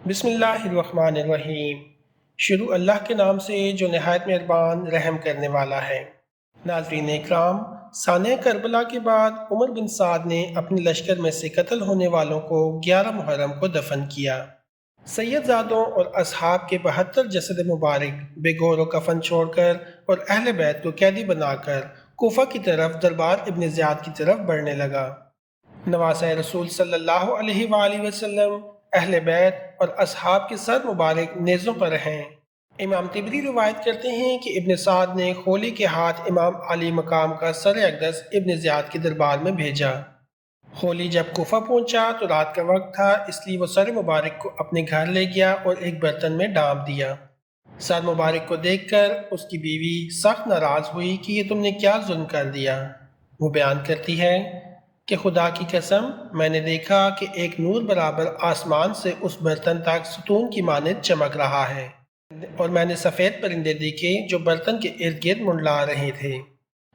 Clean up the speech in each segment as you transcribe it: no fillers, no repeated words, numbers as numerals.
بسم اللہ الرحمن الرحیم۔ شروع اللہ کے نام سے جو نہایت مہربان رحم کرنے والا ہے۔ ناظرین اکرام، سانحہ کربلا کے بعد عمر بن سعد نے اپنے لشکر میں سے قتل ہونے والوں کو 11 محرم کو دفن کیا۔ سید زادوں اور اصحاب کے 72 جسد مبارک بے گور و کفن چھوڑ کر اور اہل بیت کو قیدی بنا کر کوفہ کی طرف دربار ابن زیاد کی طرف بڑھنے لگا۔ نواسۂ رسول صلی اللہ علیہ وآلہ وسلم، اہل بیت اور اصحاب کے سر مبارک نیزوں پر ہیں۔ امام طبری روایت کرتے ہیں کہ ابن سعد نے خولی کے ہاتھ امام علی مقام کا سر اقدس ابن زیاد کے دربار میں بھیجا۔ خولی جب کوفہ پہنچا تو رات کا وقت تھا، اس لیے وہ سر مبارک کو اپنے گھر لے گیا اور ایک برتن میں ڈانپ دیا۔ سر مبارک کو دیکھ کر اس کی بیوی سخت ناراض ہوئی کہ یہ تم نے کیا ظلم کر دیا۔ وہ بیان کرتی ہے کہ خدا کی قسم، میں نے دیکھا کہ ایک نور برابر آسمان سے اس برتن تک ستون کی مانند چمک رہا ہے، اور میں نے سفید پرندے دیکھے جو برتن کے ارد گرد منڈلا رہے تھے۔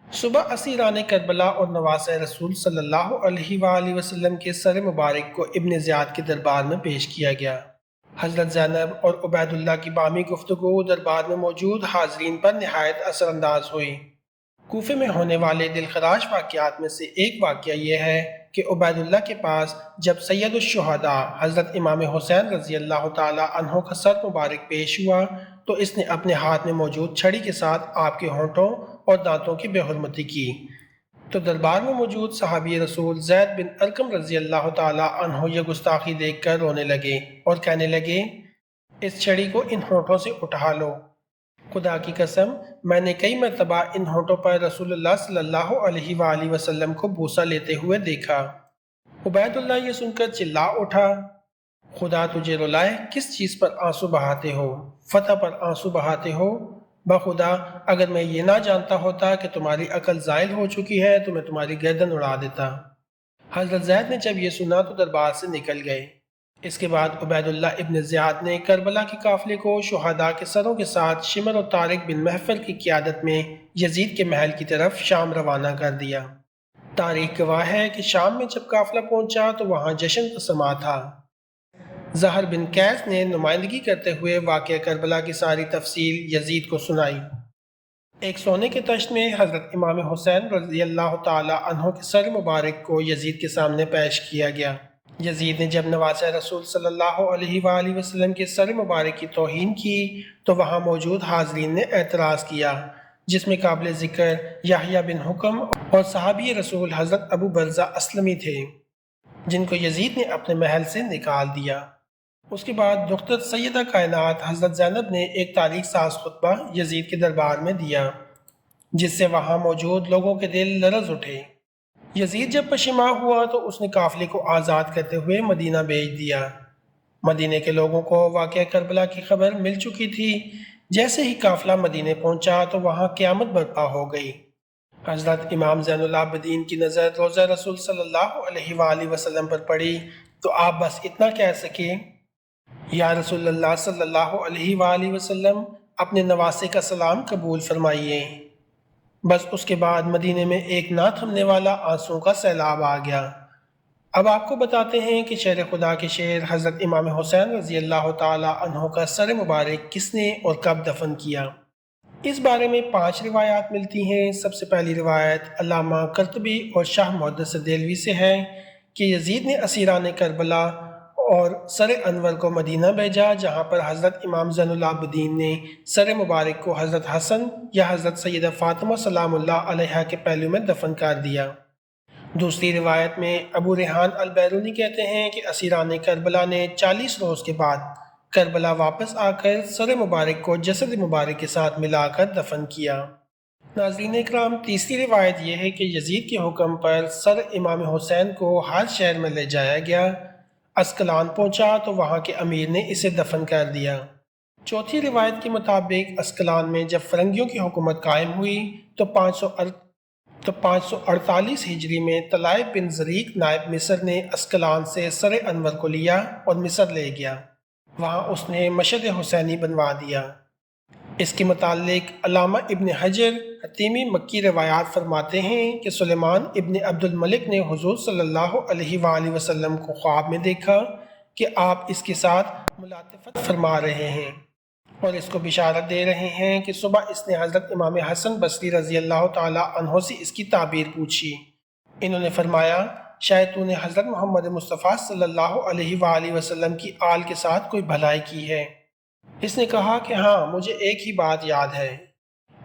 صبح اسیران کربلا اور نواسۂ رسول صلی اللہ علیہ وآلہ وسلم کے سر مبارک کو ابن زیاد کے دربار میں پیش کیا گیا۔ حضرت زینب اور عبید اللہ کی باہمی گفتگو دربار میں موجود حاضرین پر نہایت اثر انداز ہوئی۔ کوفے میں ہونے والے دلخراش واقعات میں سے ایک واقعہ یہ ہے کہ عبید اللہ کے پاس جب سید الشہداء حضرت امام حسین رضی اللہ تعالی عنہ کا سر مبارک پیش ہوا تو اس نے اپنے ہاتھ میں موجود چھڑی کے ساتھ آپ کے ہونٹوں اور دانتوں کی بے حرمتی کی، تو دربار میں موجود صحابی رسول زید بن ارقم رضی اللہ تعالی عنہ یہ گستاخی دیکھ کر رونے لگے اور کہنے لگے، اس چھڑی کو ان ہونٹوں سے اٹھا لو۔ خدا کی قسم، میں نے کئی مرتبہ ان ہونٹوں پر رسول اللہ صلی اللہ علیہ وآلہ وسلم کو بوسہ لیتے ہوئے دیکھا۔ عبید اللہ یہ سن کر چلا اٹھا، خدا تجھے رلائے، کس چیز پر آنسو بہاتے ہو؟ فتح پر آنسو بہاتے ہو؟ بخدا اگر میں یہ نہ جانتا ہوتا کہ تمہاری عقل زائل ہو چکی ہے تو میں تمہاری گردن اڑا دیتا۔ حضرت زید نے جب یہ سنا تو دربار سے نکل گئے۔ اس کے بعد عبید اللہ ابن زیاد نے کربلا کے قافلے کو شہداء کے سروں کے ساتھ شمر و طارق بن محفل کی قیادت میں یزید کے محل کی طرف شام روانہ کر دیا۔ تاریخ گواہ ہے کہ شام میں جب قافلہ پہنچا تو وہاں جشن کا سما تھا۔ زہر بن قیس نے نمائندگی کرتے ہوئے واقعہ کربلا کی ساری تفصیل یزید کو سنائی۔ ایک سونے کے تشت میں حضرت امام حسین رضی اللہ تعالی عنہ کے سر مبارک کو یزید کے سامنے پیش کیا گیا۔ یزید نے جب نواسۂ رسول صلی اللہ علیہ وآلہ وسلم کے سر مبارک کی توہین کی تو وہاں موجود حاضرین نے اعتراض کیا، جس میں قابل ذکر یحییٰ بن حکم اور صحابی رسول حضرت ابو برزہ اسلمی تھے، جن کو یزید نے اپنے محل سے نکال دیا۔ اس کے بعد دختر سیدہ کائنات حضرت زینب نے ایک تاریخ ساز خطبہ یزید کے دربار میں دیا، جس سے وہاں موجود لوگوں کے دل لرز اٹھے۔ یزید جب پشیماں ہوا تو اس نے قافلے کو آزاد کرتے ہوئے مدینہ بھیج دیا۔ مدینہ کے لوگوں کو واقعہ کربلا کی خبر مل چکی تھی۔ جیسے ہی قافلہ مدینہ پہنچا تو وہاں قیامت برپا ہو گئی۔ حضرت امام زین العابدین کی نظر روضہ رسول صلی اللہ علیہ وآلہ وسلم پر پڑی تو آپ بس اتنا کہہ سکے، یا رسول اللہ صلی اللہ علیہ وآلہ وسلم، اپنے نواسے کا سلام قبول فرمائیے۔ بس اس کے بعد مدینے میں ایک نہ تھمنے والا آنسوں کا سیلاب آ گیا۔ اب آپ کو بتاتے ہیں کہ شیر خدا کے شیر حضرت امام حسین رضی اللہ تعالی عنہ کا سر مبارک کس نے اور کب دفن کیا۔ اس بارے میں 5 روایات ملتی ہیں۔ سب سے پہلی روایت علامہ قرطبی اور شاہ محدث دہلوی سے ہے کہ یزید نے اسیران کربلا اور سر انور کو مدینہ بھیجا، جہاں پر حضرت امام زین العابدین نے سر مبارک کو حضرت حسن یا حضرت سیدہ فاطمہ سلام اللہ علیہا کے پہلو میں دفن کر دیا۔ دوسری روایت میں ابو ریحان البیرونی کہتے ہیں کہ اسیران کربلا نے 40 روز کے بعد کربلا واپس آ کر سر مبارک کو جسد مبارک کے ساتھ ملا کر دفن کیا۔ ناظرین اکرام، تیسری روایت یہ ہے کہ یزید کے حکم پر سر امام حسین کو ہر شہر میں لے جایا گیا۔ اسکلان پہنچا تو وہاں کے امیر نے اسے دفن کر دیا۔ چوتھی روایت کے مطابق اسکلان میں جب فرنگیوں کی حکومت قائم ہوئی تو 548 ہجری میں طلائع بن زریق نائب مصر نے اسکلان سے سر انور کو لیا اور مصر لے گیا۔ وہاں اس نے مشہد حسینی بنوا دیا۔ اس کے متعلق علامہ ابن حجر حتیمی مکی روایات فرماتے ہیں کہ سلیمان ابن عبد الملک نے حضور صلی اللہ علیہ وآلہ وسلم کو خواب میں دیکھا کہ آپ اس کے ساتھ ملاطفت فرما رہے ہیں اور اس کو بشارت دے رہے ہیں کہ صبح اس نے حضرت امام حسن بصری رضی اللہ تعالیٰ عنہ سے اس کی تعبیر پوچھی۔ انہوں نے فرمایا شاید تو نے حضرت محمد مصطفیٰ صلی اللہ علیہ وآلہ وسلم کی آل کے ساتھ کوئی بھلائی کی ہے۔ اس نے کہا کہ ہاں، مجھے ایک ہی بات یاد ہے،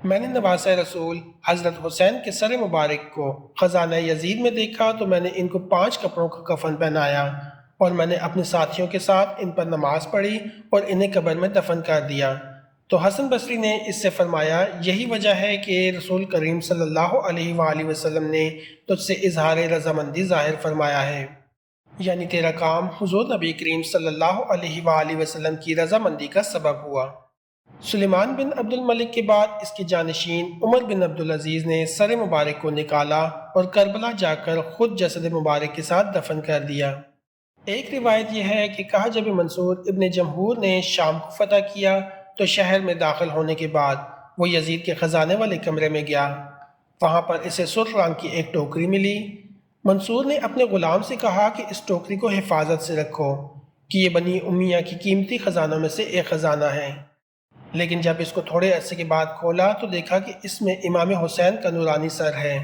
میں نے نواسۂ رسول حضرت حسین کے سر مبارک کو خزانہ یزید میں دیکھا تو میں نے ان کو 5 کپڑوں کا کفن پہنایا اور میں نے اپنے ساتھیوں کے ساتھ ان پر نماز پڑھی اور انہیں قبر میں دفن کر دیا۔ تو حسن بصری نے اس سے فرمایا یہی وجہ ہے کہ رسول کریم صلی اللہ علیہ وآلہ وسلم نے تجھ سے اظہار رضامندی ظاہر فرمایا ہے، یعنی تیرا کام حضور نبی کریم صلی اللہ علیہ وآلہ وسلم کی رضامندی کا سبب ہوا۔ سلیمان بن عبد الملک کے بعد اس کے جانشین عمر بن عبدالعزیز نے سر مبارک کو نکالا اور کربلا جا کر خود جسد مبارک کے ساتھ دفن کر دیا۔ ایک روایت یہ ہے کہ کہا جب منصور ابن جمہور نے شام کو فتح کیا تو شہر میں داخل ہونے کے بعد وہ یزید کے خزانے والے کمرے میں گیا، وہاں پر اسے سرخ رنگ کی ایک ٹوکری ملی۔ منصور نے اپنے غلام سے کہا کہ اس ٹوکری کو حفاظت سے رکھو کہ یہ بنی امیہ کی قیمتی خزانوں میں سے ایک خزانہ ہے، لیکن جب اس کو تھوڑے عرصے کے بعد کھولا تو دیکھا کہ اس میں امام حسین کا نورانی سر ہے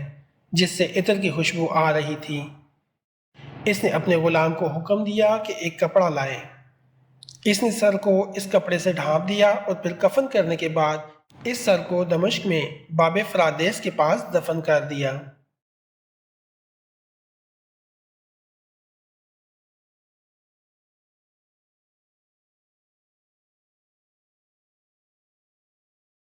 جس سے عطر کی خوشبو آ رہی تھی۔ اس نے اپنے غلام کو حکم دیا کہ ایک کپڑا لائے۔ اس نے سر کو اس کپڑے سے ڈھانپ دیا اور پھر کفن کرنے کے بعد اس سر کو دمشق میں باب فرادیس کے پاس دفن کر دیا۔